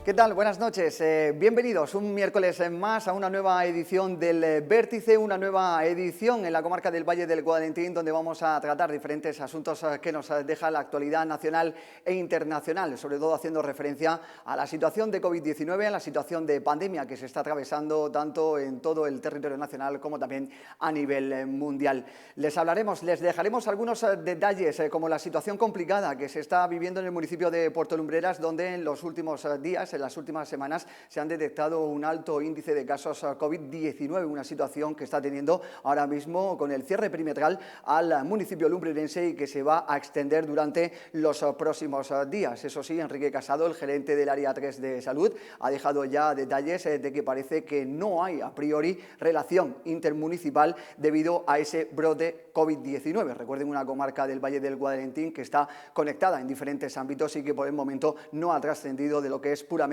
¿Qué tal? Buenas noches. Bienvenidos un miércoles más a una nueva edición del Vértice, una nueva edición en la comarca del Valle del Guadalentín, donde vamos a tratar diferentes asuntos que nos deja la actualidad nacional e internacional, sobre todo haciendo referencia a la situación de COVID-19, a la situación de pandemia que se está atravesando tanto en todo el territorio nacional como también a nivel mundial. Les dejaremos algunos detalles, como la situación complicada que se está viviendo en el municipio de Puerto Lumbreras, donde en los últimos días, en las últimas semanas, se han detectado un alto índice de casos COVID-19, una situación que está teniendo ahora mismo con el cierre perimetral al municipio lumbrerense y que se va a extender durante los próximos días. Eso sí, Enrique Casado, el gerente del área 3 de salud, ha dejado ya detalles de que parece que no hay a priori relación intermunicipal debido a ese brote COVID-19. Recuerden, una comarca del Valle del Guadalentín que está conectada en diferentes ámbitos y que por el momento no ha trascendido de lo que es puramente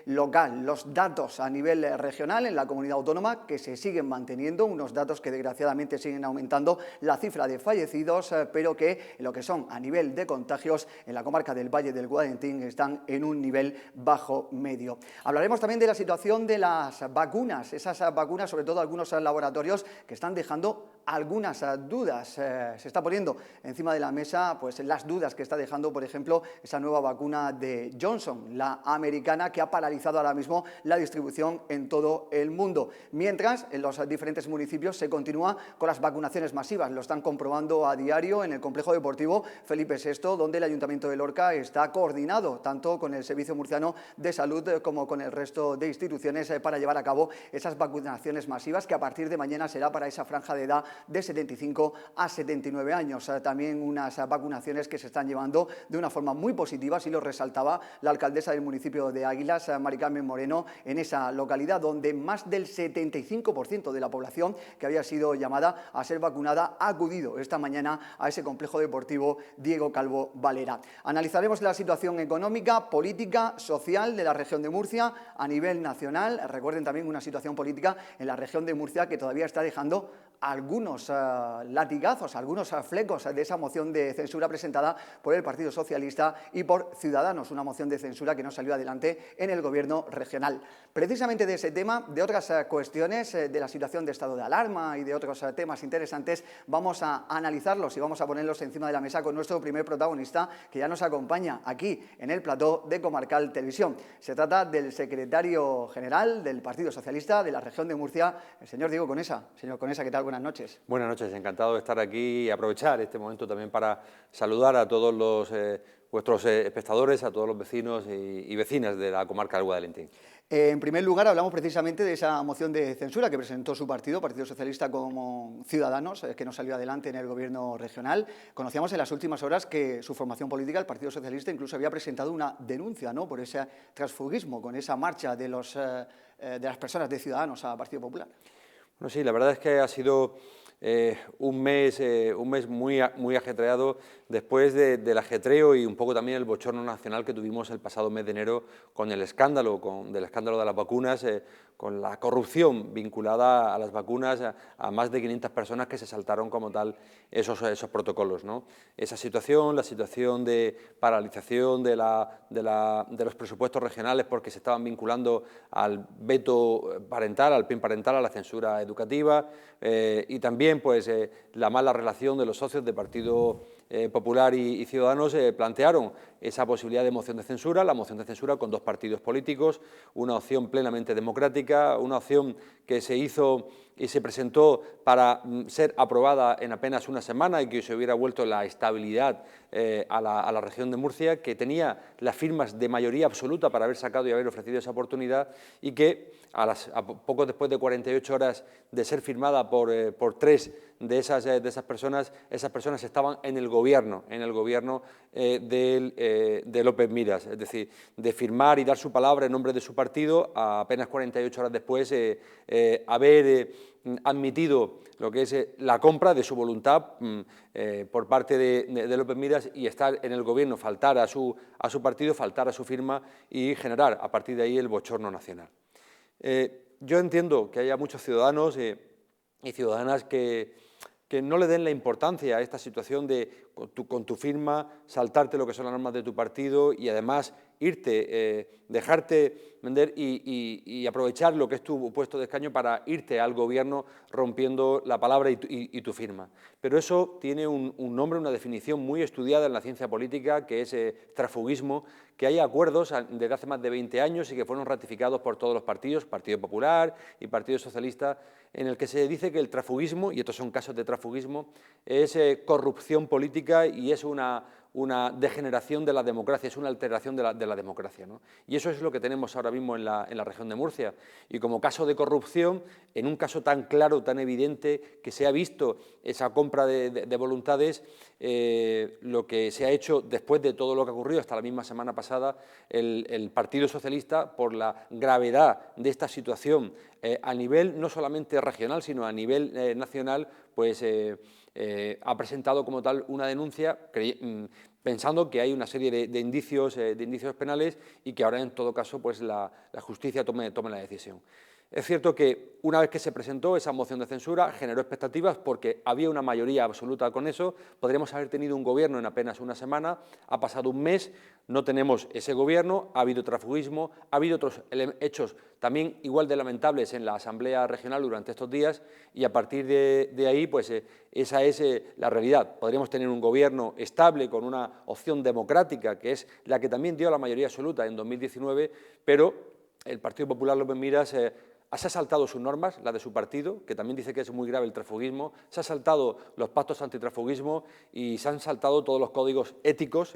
local. Los datos a nivel regional en la comunidad autónoma que se siguen manteniendo, unos datos que desgraciadamente siguen aumentando la cifra de fallecidos, pero que en lo que son a nivel de contagios en la comarca del Valle del Guadalentín están en un nivel bajo medio. Hablaremos también de la situación de las vacunas, esas vacunas, sobre todo algunos laboratorios que están dejando algunas dudas. Se está poniendo encima de la mesa pues las dudas que está dejando, por ejemplo, esa nueva vacuna de Johnson, la americana, que ha paralizado ahora mismo la distribución en todo el mundo. Mientras, en los diferentes municipios se continúa con las vacunaciones masivas. Lo están comprobando a diario en el complejo deportivo Felipe VI, donde el Ayuntamiento de Lorca está coordinado tanto con el Servicio Murciano de Salud como con el resto de instituciones para llevar a cabo esas vacunaciones masivas, que a partir de mañana será para esa franja de edad de 75 a 79 años. También unas vacunaciones que se están llevando de una forma muy positiva, así lo resaltaba la alcaldesa del municipio de Águilas, Mari Carmen Moreno, en esa localidad donde más del 75% de la población que había sido llamada a ser vacunada ha acudido esta mañana a ese complejo deportivo Diego Calvo Valera. Analizaremos la situación económica, política, social de la región de Murcia a nivel nacional. Recuerden también una situación política en la región de Murcia que todavía está dejando algunos latigazos, algunos flecos de esa moción de censura presentada por el Partido Socialista y por Ciudadanos, una moción de censura que no salió adelante en el gobierno regional. Precisamente de ese tema, de otras cuestiones, de la situación de estado de alarma y de otros temas interesantes, vamos a analizarlos y vamos a ponerlos encima de la mesa con nuestro primer protagonista, que ya nos acompaña aquí en el plató de Comarcal Televisión. Se trata del secretario general del Partido Socialista de la región de Murcia, el señor Diego Conesa. Señor Conesa, ¿qué tal? Buenas noches. Buenas noches, encantado de estar aquí y aprovechar este momento también para saludar a todos los vuestros espectadores, a todos los vecinos y vecinas de la comarca del Guadalentín. En primer lugar, hablamos precisamente de esa moción de censura que presentó su partido, Partido Socialista, como Ciudadanos, que no salió adelante en el gobierno regional. Conocíamos en las últimas horas que su formación política, el Partido Socialista, incluso había presentado una denuncia, ¿no?, por ese transfugismo con esa marcha de las personas de Ciudadanos al Partido Popular. Bueno, sí, la verdad es que ha sido un mes muy ajetreado después del ajetreo y un poco también el bochorno nacional que tuvimos el pasado mes de enero con el escándalo, del escándalo de las vacunas, con la corrupción vinculada a las vacunas, a más de 500 personas que se saltaron como tal esos protocolos, ¿no? Esa situación, la situación de paralización de los presupuestos regionales porque se estaban vinculando al veto parental, al PIN parental, a la censura educativa, y también pues, la mala relación de los socios de Partido Popular y Ciudadanos plantearon esa posibilidad de moción de censura, la moción de censura con dos partidos políticos, una opción plenamente democrática, una opción que se hizo y se presentó para ser aprobada en apenas una semana y que se hubiera vuelto la estabilidad a la región de Murcia, que tenía las firmas de mayoría absoluta para haber sacado y haber ofrecido esa oportunidad y que poco después de 48 horas de ser firmada por tres de esas personas estaban en el gobierno de López Miras, es decir, de firmar y dar su palabra en nombre de su partido, a apenas 48 horas después haber admitido lo que es la compra de su voluntad por parte de López Miras y estar en el gobierno, faltar a su partido, faltar a su firma y generar a partir de ahí el bochorno nacional. Yo entiendo que haya muchos ciudadanos y ciudadanas que no le den la importancia a esta situación de con tu firma saltarte lo que son las normas de tu partido y además irte, dejarte vender y aprovechar lo que es tu puesto de escaño para irte al gobierno rompiendo la palabra y tu firma. Pero eso tiene un nombre, una definición muy estudiada en la ciencia política, que es transfugismo, que hay acuerdos desde hace más de 20 años y que fueron ratificados por todos los partidos, Partido Popular y Partido Socialista, en el que se dice que el transfugismo, y estos son casos de transfugismo, es corrupción política y es una degeneración de la democracia, es una alteración de la democracia, ¿no? Y eso es lo que tenemos ahora mismo en la región de Murcia. Y como caso de corrupción, en un caso tan claro, tan evidente, que se ha visto esa compra de voluntades, lo que se ha hecho después de todo lo que ha ocurrido, hasta la misma semana pasada, el Partido Socialista, por la gravedad de esta situación a nivel no solamente regional, sino a nivel nacional, pues ha presentado como tal una denuncia pensando que hay una serie de indicios penales y que ahora, en todo caso, pues la justicia tome la decisión. Es cierto que una vez que se presentó esa moción de censura generó expectativas porque había una mayoría absoluta con eso, podríamos haber tenido un gobierno en apenas una semana, ha pasado un mes, no tenemos ese gobierno, ha habido transfugismo, ha habido otros hechos también igual de lamentables en la Asamblea Regional durante estos días y a partir de ahí pues esa es la realidad. Podríamos tener un gobierno estable con una opción democrática que es la que también dio la mayoría absoluta en 2019, pero el Partido Popular López Miras se ha saltado sus normas, la de su partido, que también dice que es muy grave el transfugismo, se ha saltado los pactos antitransfugismo y se han saltado todos los códigos éticos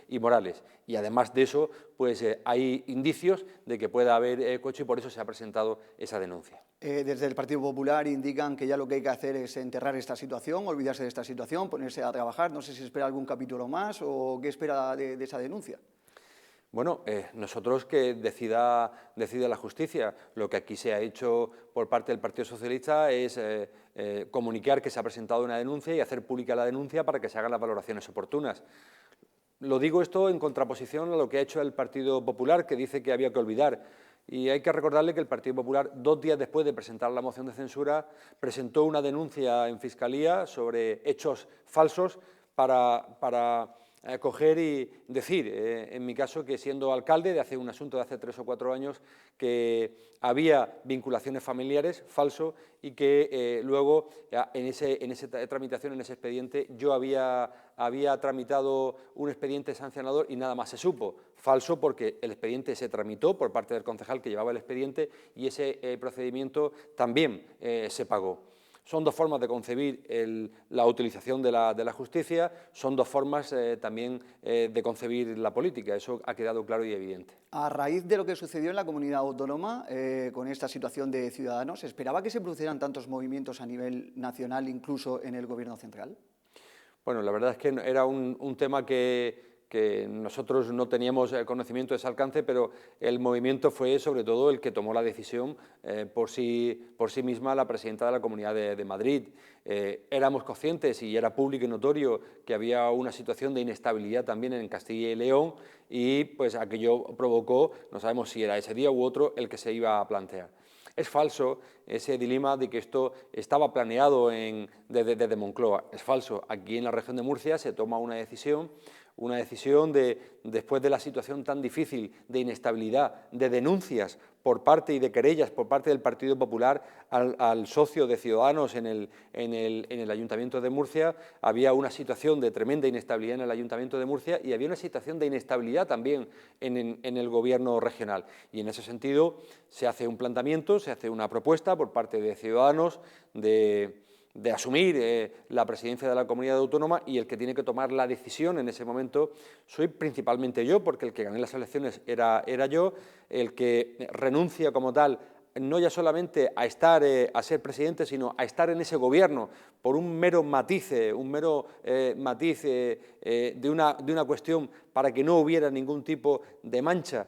y morales. Y además de eso, pues hay indicios de que pueda haber cohecho y por eso se ha presentado esa denuncia. Desde el Partido Popular indican que ya lo que hay que hacer es enterrar esta situación, olvidarse de esta situación, ponerse a trabajar. No sé si espera algún capítulo más o qué espera de esa denuncia. Bueno, nosotros que decida la justicia. Lo que aquí se ha hecho por parte del Partido Socialista es comunicar que se ha presentado una denuncia y hacer pública la denuncia para que se hagan las valoraciones oportunas. Lo digo esto en contraposición a lo que ha hecho el Partido Popular, que dice que había que olvidar. Y hay que recordarle que el Partido Popular, 2 días después de presentar la moción de censura, presentó una denuncia en Fiscalía sobre hechos falsos para coger y decir, en mi caso, que siendo alcalde de hace un asunto de hace 3 o 4 años, que había vinculaciones familiares, falso, y que luego en esa tramitación, en ese expediente, yo había tramitado un expediente sancionador y nada más se supo. Falso, porque el expediente se tramitó por parte del concejal que llevaba el expediente y ese procedimiento también se pagó. Son 2 formas de concebir la utilización de la justicia, son 2 formas también de concebir la política, eso ha quedado claro y evidente. A raíz de lo que sucedió en la comunidad autónoma, con esta situación de Ciudadanos, ¿se esperaba que se producieran tantos movimientos a nivel nacional, incluso en el Gobierno central? Bueno, la verdad es que era un tema que nosotros no teníamos conocimiento de ese alcance, pero el movimiento fue sobre todo el que tomó la decisión por sí misma la presidenta de la Comunidad de Madrid. Éramos conscientes y era público y notorio que había una situación de inestabilidad también en Castilla y León y pues aquello provocó, no sabemos si era ese día u otro, el que se iba a plantear. Es falso ese dilema de que esto estaba planeado desde Moncloa. Es falso. Aquí en la región de Murcia se toma una decisión después de la situación tan difícil de inestabilidad, de denuncias por parte y de querellas por parte del Partido Popular al socio de Ciudadanos en el Ayuntamiento de Murcia. Había una situación de tremenda inestabilidad en el Ayuntamiento de Murcia y había una situación de inestabilidad también en el Gobierno regional. Y en ese sentido se hace un planteamiento, se hace una propuesta por parte de Ciudadanos de asumir la presidencia de la comunidad autónoma y el que tiene que tomar la decisión en ese momento soy principalmente yo, porque el que gané las elecciones era yo, el que renuncia como tal no ya solamente a ser presidente, sino a estar en ese gobierno por un mero matiz, de una cuestión para que no hubiera ningún tipo de mancha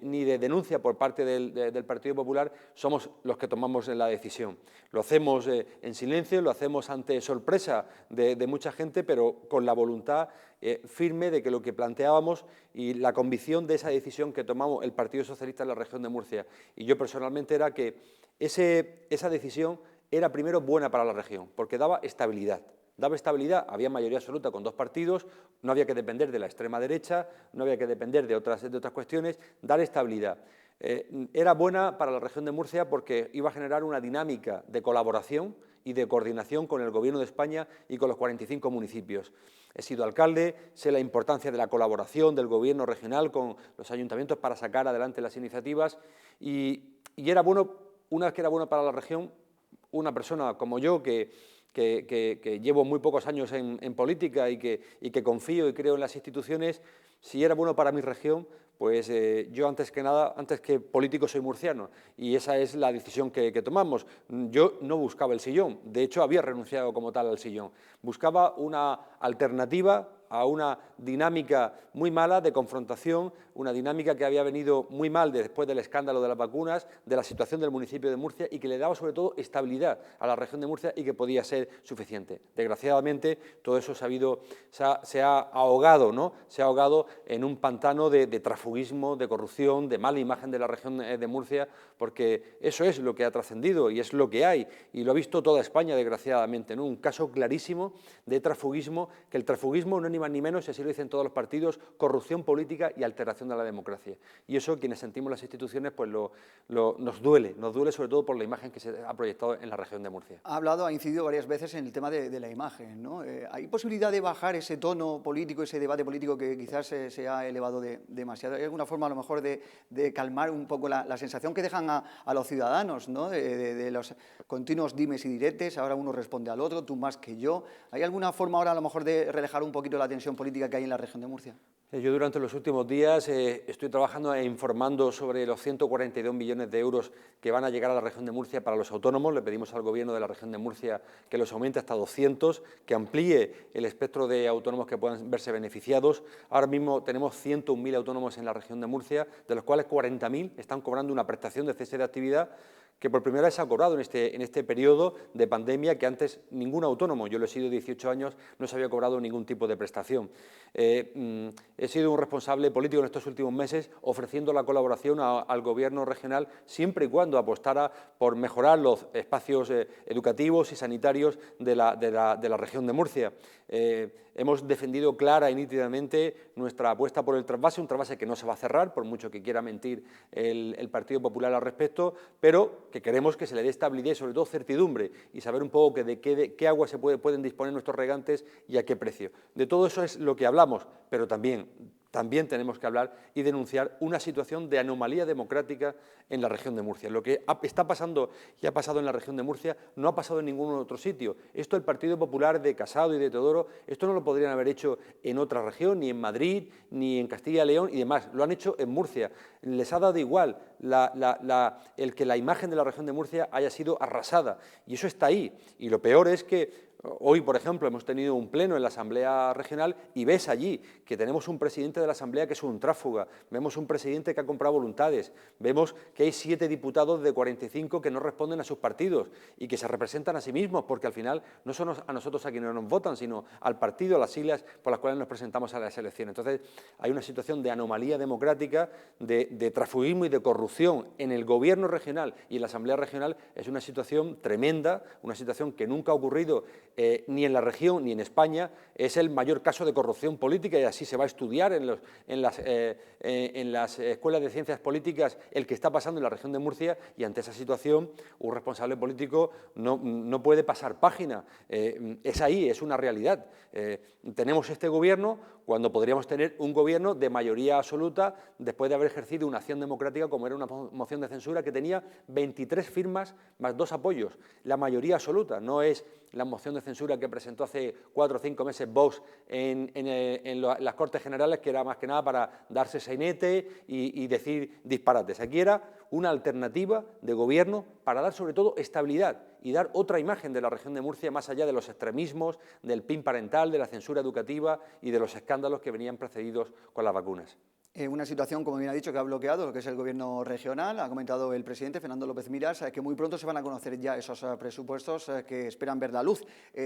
ni de denuncia por parte del Partido Popular, somos los que tomamos la decisión. Lo hacemos en silencio, lo hacemos ante sorpresa de mucha gente, pero con la voluntad firme de que lo que planteábamos y la convicción de esa decisión que tomamos el Partido Socialista en la región de Murcia y yo personalmente era que esa decisión era primero buena para la región, porque daba estabilidad. daba estabilidad, había mayoría absoluta con 2 partidos, no había que depender de la extrema derecha, no había que depender de otras cuestiones, dar estabilidad. Era buena para la región de Murcia porque iba a generar una dinámica de colaboración y de coordinación con el Gobierno de España y con los 45 municipios. He sido alcalde, sé la importancia de la colaboración del Gobierno regional con los ayuntamientos para sacar adelante las iniciativas y era bueno, una vez que era bueno para la región, una persona como yo que llevo muy pocos años en política y que confío y creo en las instituciones, si era bueno para mi región, pues yo antes que nada, antes que político soy murciano y esa es la decisión que tomamos. Yo no buscaba el sillón, de hecho había renunciado como tal al sillón. Buscaba una alternativa a una dinámica muy mala de confrontación, una dinámica que había venido muy mal después del escándalo de las vacunas, de la situación del municipio de Murcia y que le daba sobre todo estabilidad a la región de Murcia y que podía ser suficiente. Desgraciadamente todo eso se ha ahogado, ¿no? Se ha ahogado en un pantano de transfugismo, de corrupción, de mala imagen de la región de Murcia, porque eso es lo que ha trascendido y es lo que hay y lo ha visto toda España desgraciadamente, ¿no? Un caso clarísimo de transfugismo, que el transfugismo no es ni más ni menos, y así lo dicen todos los partidos, corrupción política y alteración de la democracia. Y eso, quienes sentimos las instituciones, pues nos duele sobre todo por la imagen que se ha proyectado en la región de Murcia. Ha incidido varias veces en el tema de la imagen, ¿no? ¿Hay posibilidad de bajar ese tono político, ese debate político que quizás se ha elevado demasiado? ¿Hay alguna forma a lo mejor de calmar un poco la sensación que dejan a los ciudadanos, ¿no? de los continuos dimes y diretes, ahora uno responde al otro, tú más que yo? ¿Hay alguna forma ahora a lo mejor de relajar un poquito la tensión política que hay en la región de Murcia? Yo durante los últimos días estoy trabajando e informando sobre los 142 millones de euros que van a llegar a la región de Murcia para los autónomos. Le pedimos al Gobierno de la región de Murcia que los aumente hasta 200, que amplíe el espectro de autónomos que puedan verse beneficiados. Ahora mismo tenemos 101.000 autónomos en la región de Murcia, de los cuales 40.000 están cobrando una prestación de cese de actividad que por primera vez se ha cobrado en este periodo de pandemia, que antes ningún autónomo, yo lo he sido 18 años, no se había cobrado ningún tipo de prestación. He sido un responsable político en estos últimos meses ofreciendo la colaboración al Gobierno regional siempre y cuando apostara por mejorar los espacios educativos y sanitarios de la región de Murcia. Hemos defendido clara y nítidamente nuestra apuesta por el trasvase, un trasvase que no se va a cerrar, por mucho que quiera mentir el Partido Popular al respecto, pero que queremos que se le dé estabilidad y sobre todo certidumbre y saber un poco de qué agua pueden disponer nuestros regantes y a qué precio. De todo eso es lo que hablamos, pero también tenemos que hablar y denunciar una situación de anomalía democrática en la región de Murcia. Lo que está pasando y ha pasado en la región de Murcia no ha pasado en ningún otro sitio. Esto el Partido Popular de Casado y de Teodoro, esto no lo podrían haber hecho en otra región, ni en Madrid, ni en Castilla y León y demás. Lo han hecho en Murcia. Les ha dado igual el que la imagen de la región de Murcia haya sido arrasada. Y eso está ahí. Y lo peor es que hoy, por ejemplo, hemos tenido un pleno en la Asamblea Regional y ves allí que tenemos un presidente de la Asamblea que es un tráfuga, vemos un presidente que ha comprado voluntades, vemos que hay 7 diputados de 45 que no responden a sus partidos y que se representan a sí mismos, porque al final no son a nosotros a quienes nos votan, sino al partido, a las siglas por las cuales nos presentamos a las elecciones. Entonces, hay una situación de anomalía democrática, de transfugismo y de corrupción en el Gobierno regional y en la Asamblea Regional. Es una situación tremenda, una situación que nunca ha ocurrido ni en la región ni en España. Es el mayor caso de corrupción política y así se va a estudiar en las escuelas de ciencias políticas el que está pasando en la región de Murcia, y ante esa situación un responsable político no puede pasar página. Es ahí, es una realidad. Tenemos este gobierno cuando podríamos tener un gobierno de mayoría absoluta después de haber ejercido una acción democrática como era una moción de censura que tenía 23 firmas más 2 apoyos. La mayoría absoluta, no es la moción de censura que presentó hace 4 o 5 meses Vox en las Cortes Generales, que era más que nada para darse sainete y decir disparates. Aquí era una alternativa de gobierno para dar sobre todo estabilidad y dar otra imagen de la región de Murcia más allá de los extremismos, del PIN parental, de la censura educativa y de los escándalos que venían precedidos con las vacunas. Una situación, como bien ha dicho, que ha bloqueado lo que es el gobierno regional. Ha comentado el presidente Fernando López Miras que muy pronto se van a conocer ya esos presupuestos que esperan ver la luz.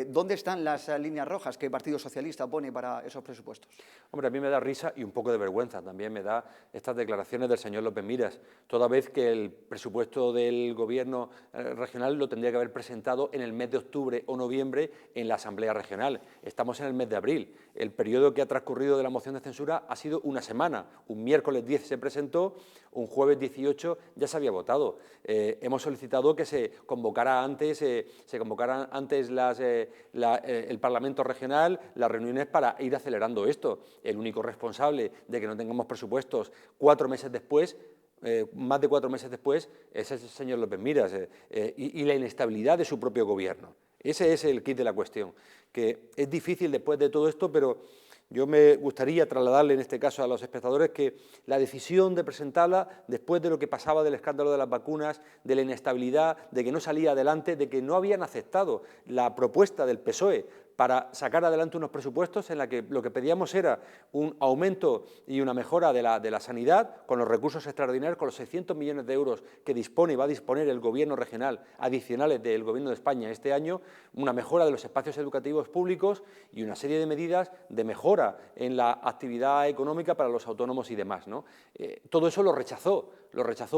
¿Dónde están las líneas rojas que el Partido Socialista pone para esos presupuestos? Hombre, a mí me da risa y un poco de vergüenza también me da estas declaraciones del señor López Miras, toda vez que el presupuesto del gobierno regional lo tendría que haber presentado en el mes de octubre o noviembre en la Asamblea Regional. Estamos en el mes de abril. El periodo que ha transcurrido de la moción de censura ha sido una semana. Un miércoles 10 se presentó, un jueves 18 ya se había votado. Hemos solicitado que se convocara antes, el Parlamento regional, las reuniones para ir acelerando esto. El único responsable de que no tengamos presupuestos 4 meses después, más de 4 meses después, es el señor López Miras y la inestabilidad de su propio gobierno. Ese es el quid de la cuestión, que es difícil después de todo esto, pero yo me gustaría trasladarle en este caso a los espectadores que la decisión de presentarla después de lo que pasaba del escándalo de las vacunas, de la inestabilidad, de que no salía adelante, de que no habían aceptado la propuesta del PSOE para sacar adelante unos presupuestos en la que lo que pedíamos era un aumento y una mejora de la sanidad con los recursos extraordinarios, con los 600 millones de euros que dispone y va a disponer el Gobierno regional adicionales del Gobierno de España este año, una mejora de los espacios educativos públicos y una serie de medidas de mejora en la actividad económica para los autónomos y demás, ¿no? Todo eso lo rechazó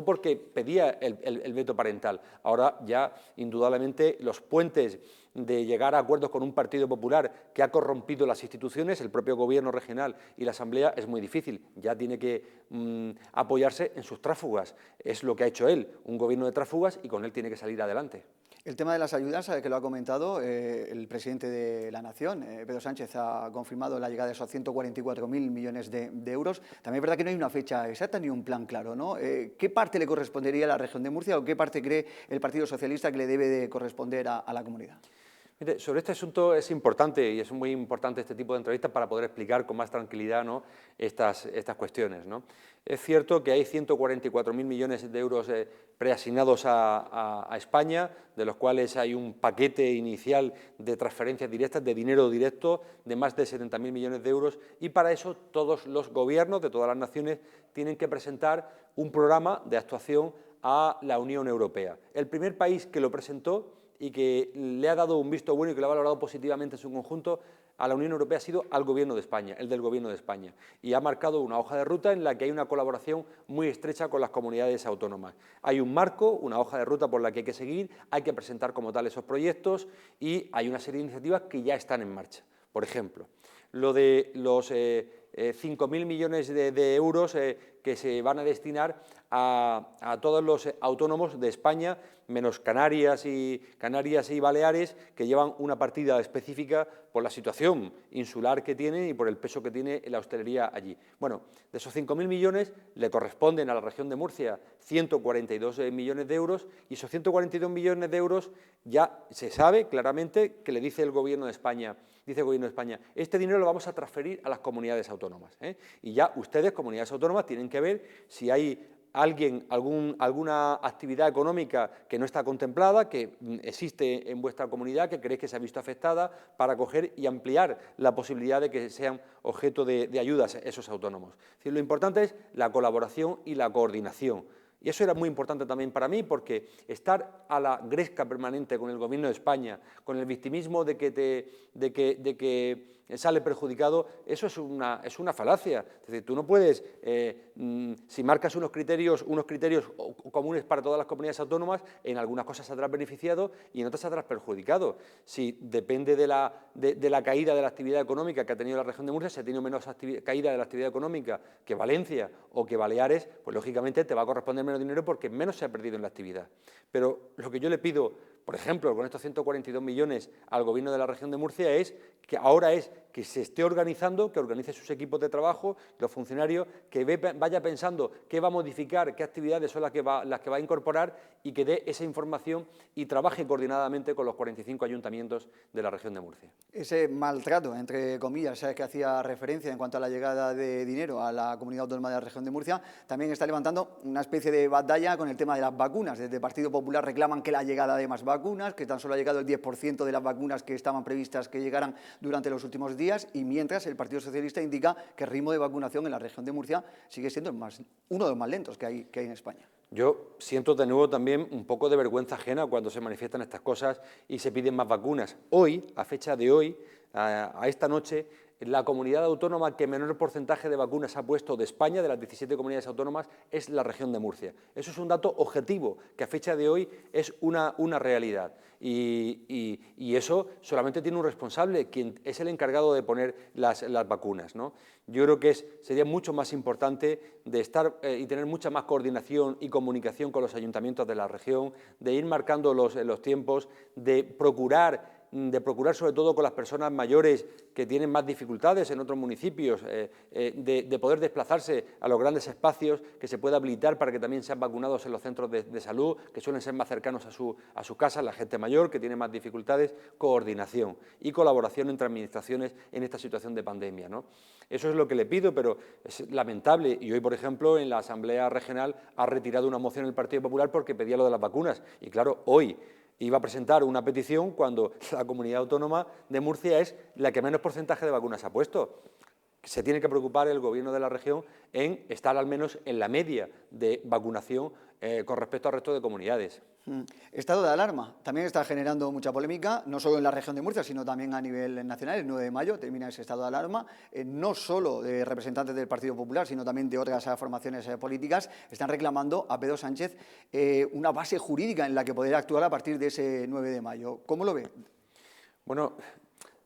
porque pedía el veto parental. Ahora ya, indudablemente, los puentes de llegar a acuerdos con un Partido Popular que ha corrompido las instituciones, el propio Gobierno regional y la Asamblea, es muy difícil. Ya tiene que apoyarse en sus tráfugas. Es lo que ha hecho él, un gobierno de tráfugas, y con él tiene que salir adelante. El tema de las ayudas, que lo ha comentado el presidente de la Nación, Pedro Sánchez, ha confirmado la llegada de esos 144.000 millones de euros. También es verdad que no hay una fecha exacta ni un plan claro, ¿no? ¿Qué parte le correspondería a la región de Murcia o qué parte cree el Partido Socialista que le debe de corresponder a la comunidad? Mire, sobre este asunto es importante y es muy importante este tipo de entrevistas para poder explicar con más tranquilidad, ¿no?, estas cuestiones, ¿no? Es cierto que hay 144.000 millones de euros preasignados a España, de los cuales hay un paquete inicial de transferencias directas, de dinero directo, de más de 70.000 millones de euros, y para eso todos los gobiernos de todas las naciones tienen que presentar un programa de actuación a la Unión Europea. El primer país que lo presentó y que le ha dado un visto bueno y que lo ha valorado positivamente en su conjunto a la Unión Europea ha sido al Gobierno de España, el del Gobierno de España, y ha marcado una hoja de ruta en la que hay una colaboración muy estrecha con las comunidades autónomas. Hay un marco, una hoja de ruta por la que hay que seguir, hay que presentar como tal esos proyectos y hay una serie de iniciativas que ya están en marcha. Por ejemplo, lo de los 5.000 millones de euros que se van a destinar a todos los autónomos de España, menos Canarias y Baleares, que llevan una partida específica por la situación insular que tienen y por el peso que tiene la hostelería allí. Bueno, de esos 5.000 millones le corresponden a la región de Murcia 142 millones de euros y esos 142 millones de euros ya se sabe claramente que le dice el Gobierno de España, este dinero lo vamos a transferir a las comunidades autónomas, y ya ustedes, comunidades autónomas, tienen que ver si hay alguna actividad económica que no está contemplada, que existe en vuestra comunidad, que creéis que se ha visto afectada, para coger y ampliar la posibilidad de que sean objeto de ayudas esos autónomos. Es decir, lo importante es la colaboración y la coordinación. Y eso era muy importante también para mí, porque estar a la gresca permanente con el Gobierno de España, con el victimismo de que sale perjudicado, eso es una falacia. Es decir, tú no puedes, si marcas unos criterios comunes para todas las comunidades autónomas, en algunas cosas saldrás beneficiado y en otras saldrás perjudicado. Si depende de la caída de la actividad económica que ha tenido la región de Murcia, si ha tenido menos caída de la actividad económica que Valencia o que Baleares, pues lógicamente te va a corresponder menos dinero porque menos se ha perdido en la actividad. Pero lo que yo le pido, por ejemplo, con estos 142 millones al Gobierno de la región de Murcia es que se esté organizando, que organice sus equipos de trabajo, los funcionarios, que vaya pensando qué va a modificar, qué actividades son las que va a incorporar y que dé esa información y trabaje coordinadamente con los 45 ayuntamientos de la región de Murcia. Ese maltrato, entre comillas, que hacía referencia en cuanto a la llegada de dinero a la comunidad autónoma de la región de Murcia, también está levantando una especie de batalla con el tema de las vacunas. Desde el Partido Popular reclaman que la llegada de más vacunas vacunas, que tan solo ha llegado el 10% de las vacunas que estaban previstas que llegaran durante los últimos días, y mientras el Partido Socialista indica que el ritmo de vacunación en la región de Murcia sigue siendo uno de los más lentos que hay en España. Yo siento de nuevo también un poco de vergüenza ajena cuando se manifiestan estas cosas y se piden más vacunas. Hoy, a fecha de hoy, a esta noche, la comunidad autónoma que menor porcentaje de vacunas ha puesto de España, de las 17 comunidades autónomas, es la región de Murcia. Eso es un dato objetivo, que a fecha de hoy es una realidad. Y eso solamente tiene un responsable, quien es el encargado de poner las vacunas, ¿no? Yo creo que sería mucho más importante de estar y tener mucha más coordinación y comunicación con los ayuntamientos de la región, de ir marcando los tiempos, de procurar sobre todo con las personas mayores que tienen más dificultades en otros municipios, de poder desplazarse a los grandes espacios, que se pueda habilitar para que también sean vacunados en los centros de salud, que suelen ser más cercanos a su casa, la gente mayor que tiene más dificultades, coordinación y colaboración entre administraciones en esta situación de pandemia, ¿no? Eso es lo que le pido, pero es lamentable, y hoy, por ejemplo, en la Asamblea Regional ha retirado una moción el Partido Popular porque pedía lo de las vacunas, y claro, hoy iba a presentar una petición cuando la comunidad autónoma de Murcia es la que menos porcentaje de vacunas ha puesto. Se tiene que preocupar el Gobierno de la región en estar al menos en la media de vacunación con respecto al resto de comunidades. Estado de alarma también está generando mucha polémica, no solo en la región de Murcia, sino también a nivel nacional. El 9 de mayo termina ese estado de alarma, no solo de representantes del Partido Popular, sino también de otras formaciones políticas. Están reclamando a Pedro Sánchez una base jurídica en la que poder actuar a partir de ese 9 de mayo. ¿Cómo lo ve? Bueno,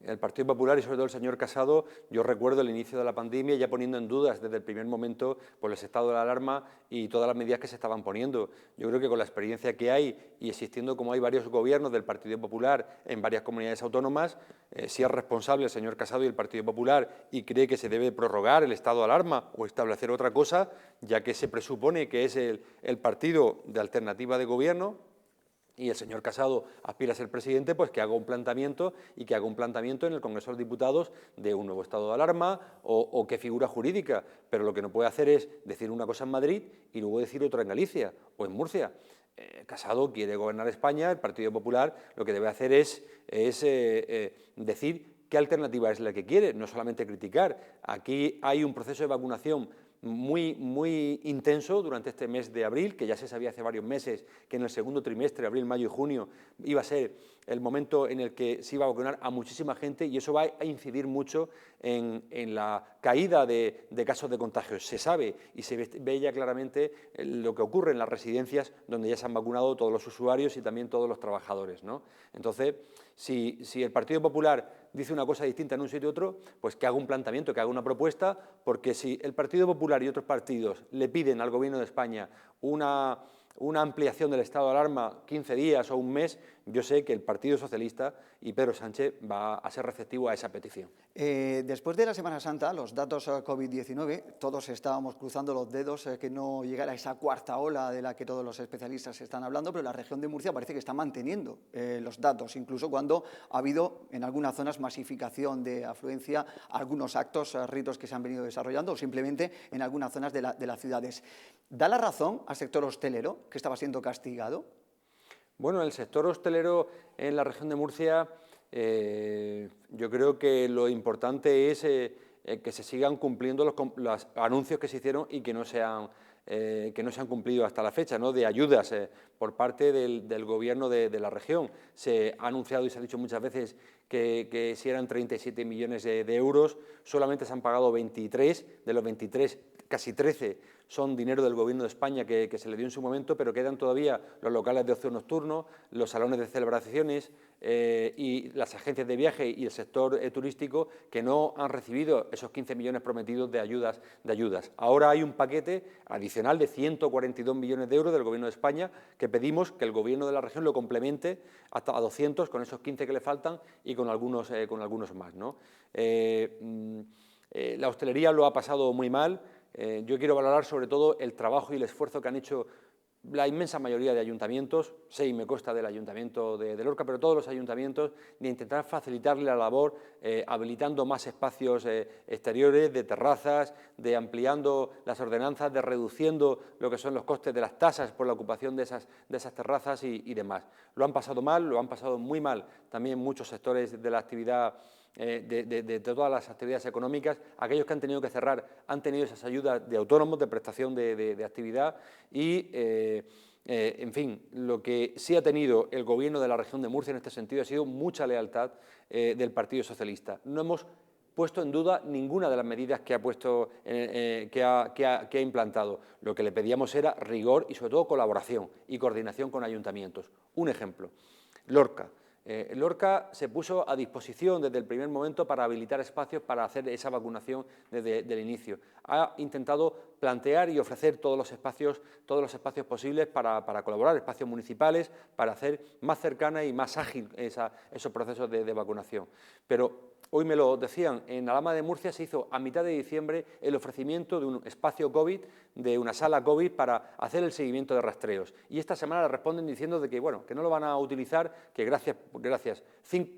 el Partido Popular y sobre todo el señor Casado, yo recuerdo el inicio de la pandemia ya poniendo en dudas desde el primer momento por el estado de alarma y todas las medidas que se estaban poniendo. Yo creo que con la experiencia que hay y existiendo como hay varios gobiernos del Partido Popular en varias comunidades autónomas, si es responsable el señor Casado y el Partido Popular y cree que se debe prorrogar el estado de alarma o establecer otra cosa, ya que se presupone que es el partido de alternativa de gobierno, y el señor Casado aspira a ser presidente, pues que haga un planteamiento y que haga un planteamiento en el Congreso de los Diputados de un nuevo estado de alarma o qué figura jurídica, pero lo que no puede hacer es decir una cosa en Madrid y luego decir otra en Galicia o en Murcia. Casado quiere gobernar España, el Partido Popular lo que debe hacer es decir qué alternativa es la que quiere, no solamente criticar. Aquí hay un proceso de vacunación muy intenso durante este mes de abril, que ya se sabía hace varios meses que en el segundo trimestre, abril, mayo y junio, iba a ser el momento en el que se iba a vacunar a muchísima gente y eso va a incidir mucho en la caída de casos de contagios. Se sabe y se ve ya claramente lo que ocurre en las residencias donde ya se han vacunado todos los usuarios y también todos los trabajadores, ¿no? Entonces, si el Partido Popular dice una cosa distinta en un sitio y otro, pues que haga un planteamiento, que haga una propuesta, porque si el Partido Popular y otros partidos le piden al Gobierno de España una ampliación del estado de alarma 15 días o un mes, yo sé que el Partido Socialista y Pedro Sánchez va a ser receptivo a esa petición. Después de la Semana Santa, los datos COVID-19, todos estábamos cruzando los dedos que no llegara esa cuarta ola de la que todos los especialistas están hablando, pero la región de Murcia parece que está manteniendo los datos, incluso cuando ha habido en algunas zonas masificación de afluencia, algunos actos, ritos que se han venido desarrollando o simplemente en algunas zonas de las ciudades. ¿Da la razón al sector hostelero que estaba siendo castigado? Bueno, el sector hostelero en la región de Murcia, yo creo que lo importante es que se sigan cumpliendo los anuncios que se hicieron y que no se han cumplido hasta la fecha, ¿no? De ayudas por parte del Gobierno de la región. Se ha anunciado y se ha dicho muchas veces que si eran 37 millones de euros, solamente se han pagado 23, de los 23, casi 13 son dinero del Gobierno de España que se le dio en su momento, pero quedan todavía los locales de ocio nocturno, los salones de celebraciones y las agencias de viaje y el sector turístico que no han recibido esos 15 millones prometidos de ayudas. Ahora hay un paquete adicional de 142 millones de euros del Gobierno de España que pedimos que el Gobierno de la región lo complemente hasta a 200 con esos 15 que le faltan y con algunos más, ¿no? La hostelería lo ha pasado muy mal. Yo quiero valorar sobre todo el trabajo y el esfuerzo que han hecho la inmensa mayoría de ayuntamientos, 6 me consta del ayuntamiento de Lorca, pero todos los ayuntamientos, de intentar facilitarle la labor habilitando más espacios exteriores, de terrazas, de ampliando las ordenanzas, de reduciendo lo que son los costes de las tasas por la ocupación de esas terrazas y demás. Lo han pasado mal, lo han pasado muy mal también muchos sectores de la actividad, de todas las actividades económicas. Aquellos que han tenido que cerrar han tenido esas ayudas de autónomos, de prestación de actividad y, en fin, lo que sí ha tenido el Gobierno de la región de Murcia en este sentido ha sido mucha lealtad del Partido Socialista. No hemos puesto en duda ninguna de las medidas que ha implantado. Lo que le pedíamos era rigor y, sobre todo, colaboración y coordinación con ayuntamientos. Un ejemplo, Lorca. Lorca se puso a disposición desde el primer momento para habilitar espacios para hacer esa vacunación desde el inicio. Ha intentado plantear y ofrecer todos los espacios posibles para colaborar, espacios municipales, para hacer más cercana y más ágil esos procesos de vacunación. Pero hoy me lo decían, en Alhama de Murcia se hizo a mitad de diciembre el ofrecimiento de un espacio COVID, de una sala COVID para hacer el seguimiento de rastreos. Y esta semana le responden diciendo de que, bueno, que no lo van a utilizar, que gracias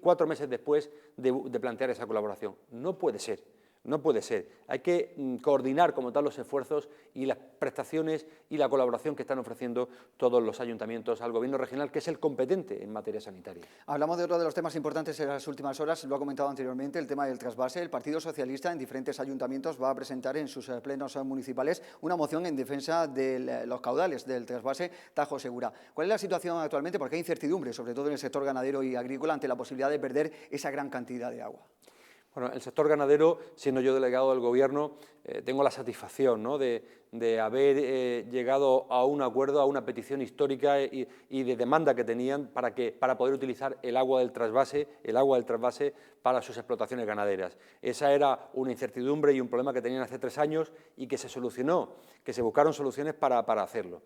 4 meses después de plantear esa colaboración. No puede ser. No puede ser. Hay que coordinar como tal los esfuerzos y las prestaciones y la colaboración que están ofreciendo todos los ayuntamientos al Gobierno regional, que es el competente en materia sanitaria. Hablamos de otro de los temas importantes en las últimas horas, lo ha comentado anteriormente, el tema del trasvase. El Partido Socialista en diferentes ayuntamientos va a presentar en sus plenos municipales una moción en defensa de los caudales del trasvase Tajo Segura. ¿Cuál es la situación actualmente? Porque hay incertidumbre, sobre todo en el sector ganadero y agrícola, ante la posibilidad de perder esa gran cantidad de agua. Bueno, el sector ganadero, siendo yo delegado del Gobierno, tengo la satisfacción, ¿no?, de haber llegado a un acuerdo, a una petición histórica y de demanda que tenían para poder utilizar el agua del trasvase para sus explotaciones ganaderas. Esa era una incertidumbre y un problema que tenían hace 3 años y que se solucionó, que se buscaron soluciones para hacerlo.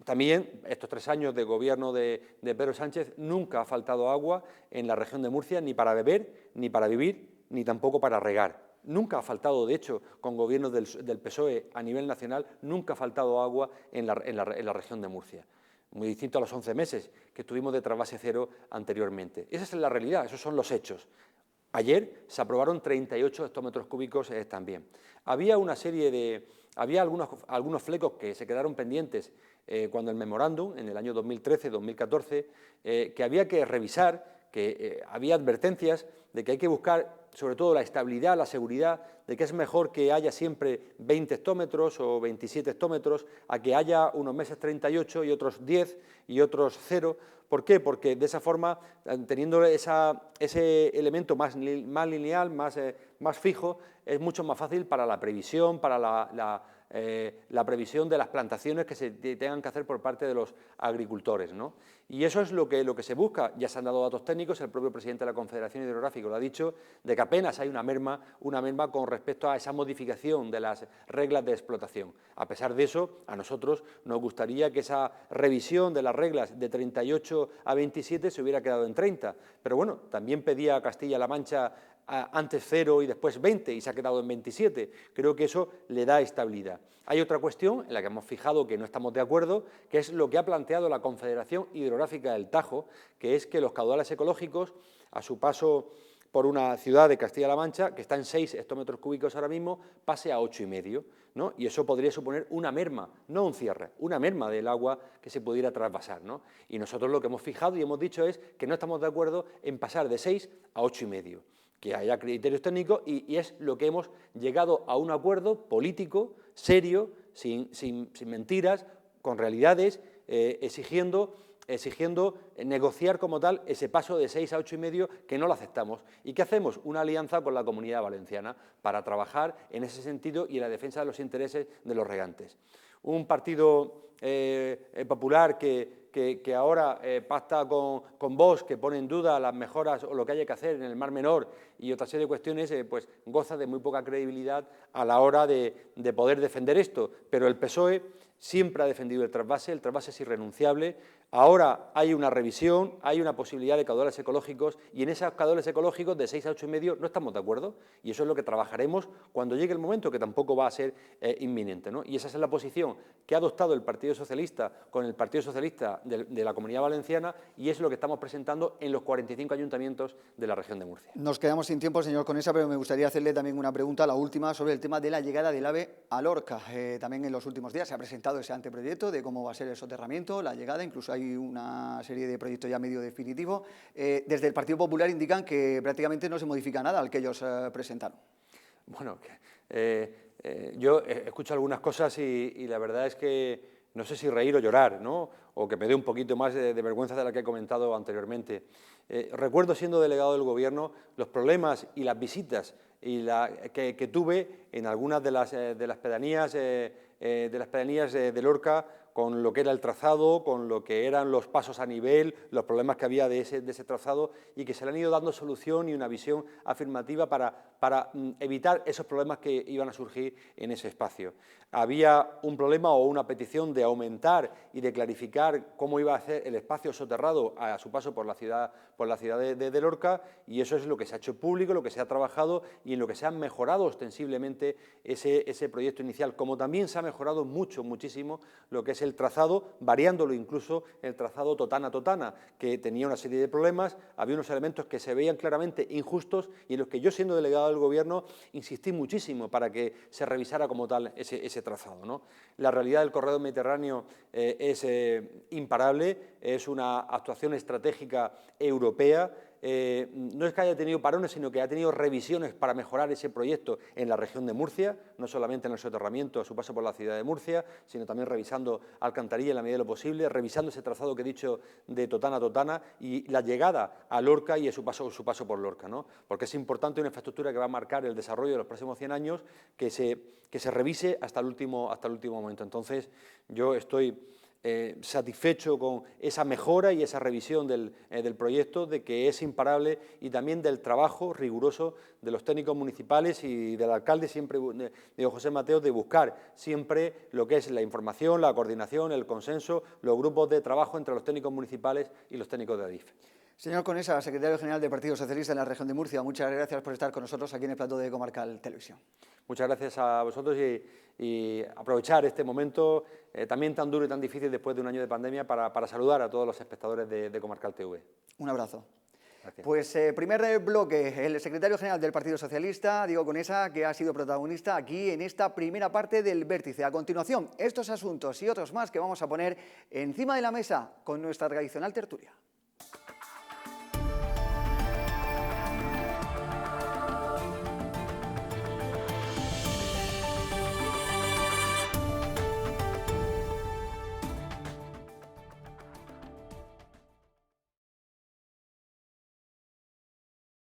También estos 3 años de gobierno de Pedro Sánchez nunca ha faltado agua en la región de Murcia, ni para beber, ni para vivir, ni tampoco para regar. Nunca ha faltado, de hecho, con gobiernos del PSOE a nivel nacional, nunca ha faltado agua en la región de Murcia. Muy distinto a los 11 meses que estuvimos de trasvase cero anteriormente. Esa es la realidad, esos son los hechos. Ayer se aprobaron 38 hectómetros cúbicos también. Había algunos flecos que se quedaron pendientes cuando el memorándum, en el año 2013-2014, que había que revisar, que había advertencias de que hay que buscar sobre todo la estabilidad, la seguridad, de que es mejor que haya siempre 20 hectómetros o 27 hectómetros a que haya unos meses 38 y otros 10 y otros 0. ¿Por qué? Porque de esa forma, teniendo ese elemento más lineal, más fijo, es mucho más fácil para la previsión, para la previsión de las plantaciones que se tengan que hacer por parte de los agricultores, ¿no? Y eso es lo que se busca. Ya se han dado datos técnicos, el propio presidente de la Confederación Hidrográfica lo ha dicho, de que apenas hay una merma con respecto a esa modificación de las reglas de explotación. A pesar de eso, a nosotros nos gustaría que esa revisión de las reglas de 38 a 27 se hubiera quedado en 30. Pero bueno, también pedía Castilla-La Mancha antes 0 y después 20 y se ha quedado en 27. Creo que eso le da estabilidad. Hay otra cuestión en la que hemos fijado que no estamos de acuerdo, que es lo que ha planteado la Confederación Hidrográfica del Tajo, que es que los caudales ecológicos, a su paso por una ciudad de Castilla-La Mancha, que está en 6 hectómetros cúbicos ahora mismo, pase a 8,5, ¿no? Y eso podría suponer una merma, no un cierre, una merma del agua que se pudiera trasvasar, ¿no? Y nosotros lo que hemos fijado y hemos dicho es que no estamos de acuerdo en pasar de 6 a 8,5, que haya criterios técnicos y es lo que hemos llegado a un acuerdo político, serio, sin mentiras, con realidades, exigiendo negociar como tal ese paso de 6 a 8,5 que no lo aceptamos. ¿Y qué hacemos? Una alianza con la Comunidad Valenciana para trabajar en ese sentido y en la defensa de los intereses de los regantes. Un partido popular que ahora pacta con Vox, que pone en duda las mejoras o lo que haya que hacer en el Mar Menor y otra serie de cuestiones, pues goza de muy poca credibilidad a la hora de poder defender esto. Pero el PSOE siempre ha defendido el trasvase es irrenunciable. Ahora hay una revisión, hay una posibilidad de caudales ecológicos y en esos caudales ecológicos de 6 a 8,5 no estamos de acuerdo y eso es lo que trabajaremos cuando llegue el momento, que tampoco va a ser inminente, ¿no? Y esa es la posición que ha adoptado el Partido Socialista con el Partido Socialista de la Comunidad Valenciana y es lo que estamos presentando en los 45 ayuntamientos de la región de Murcia. Nos quedamos sin tiempo, señor Conesa, pero me gustaría hacerle también una pregunta, la última, sobre el tema de la llegada del AVE a Lorca. También en los últimos días se ha presentado ese anteproyecto de cómo va a ser el soterramiento, la llegada, incluso hay una serie de proyectos ya medio definitivos. Desde el Partido Popular indican que prácticamente no se modifica nada al que ellos presentaron. Bueno, yo escucho algunas cosas y la verdad es que no sé si reír o llorar, ¿no? O que me dé un poquito más de vergüenza de la que he comentado anteriormente. Recuerdo, siendo delegado del Gobierno, los problemas y las visitas que tuve en algunas de las pedanías de Lorca, con lo que era el trazado, con lo que eran los pasos a nivel, los problemas que había de ese trazado y que se le han ido dando solución y una visión afirmativa para evitar esos problemas que iban a surgir en ese espacio. Había un problema o una petición de aumentar y de clarificar cómo iba a ser el espacio soterrado a su paso por la ciudad de Lorca y eso es lo que se ha hecho público, lo que se ha trabajado y en lo que se ha mejorado ostensiblemente ese proyecto inicial, como también se ha mejorado muchísimo lo que es el trazado, variándolo incluso el trazado Totana-Totana, que tenía una serie de problemas, había unos elementos que se veían claramente injustos y en los que yo, siendo delegado del Gobierno, insistí muchísimo para que se revisara como tal ese trazado, ¿no? La realidad del corredor mediterráneo es imparable, es una actuación estratégica europea. No es que haya tenido parones, sino que ha tenido revisiones para mejorar ese proyecto en la región de Murcia, no solamente en el soterramiento a su paso por la ciudad de Murcia, sino también revisando Alcantarilla en la medida de lo posible, revisando ese trazado que he dicho de Totana-Totana y la llegada a Lorca y su paso por Lorca, ¿no? Porque es importante una infraestructura que va a marcar el desarrollo de los próximos 100 años, que se revise hasta el último momento. Entonces, yo estoy satisfecho con esa mejora y esa revisión del proyecto, de que es imparable y también del trabajo riguroso de los técnicos municipales y del alcalde, siempre de José Mateo, de buscar siempre lo que es la información, la coordinación, el consenso, los grupos de trabajo entre los técnicos municipales y los técnicos de Adif. Señor Conesa, secretario general del Partido Socialista en la región de Murcia, muchas gracias por estar con nosotros aquí en el plató de Comarcal Televisión. Muchas gracias a vosotros y aprovechar este momento también tan duro y tan difícil después de un año de pandemia para saludar a todos los espectadores de Comarcal TV. Un abrazo. Gracias. Pues primer bloque, el secretario general del Partido Socialista, Diego Conesa, que ha sido protagonista aquí en esta primera parte del vértice. A continuación, estos asuntos y otros más que vamos a poner encima de la mesa con nuestra tradicional tertulia.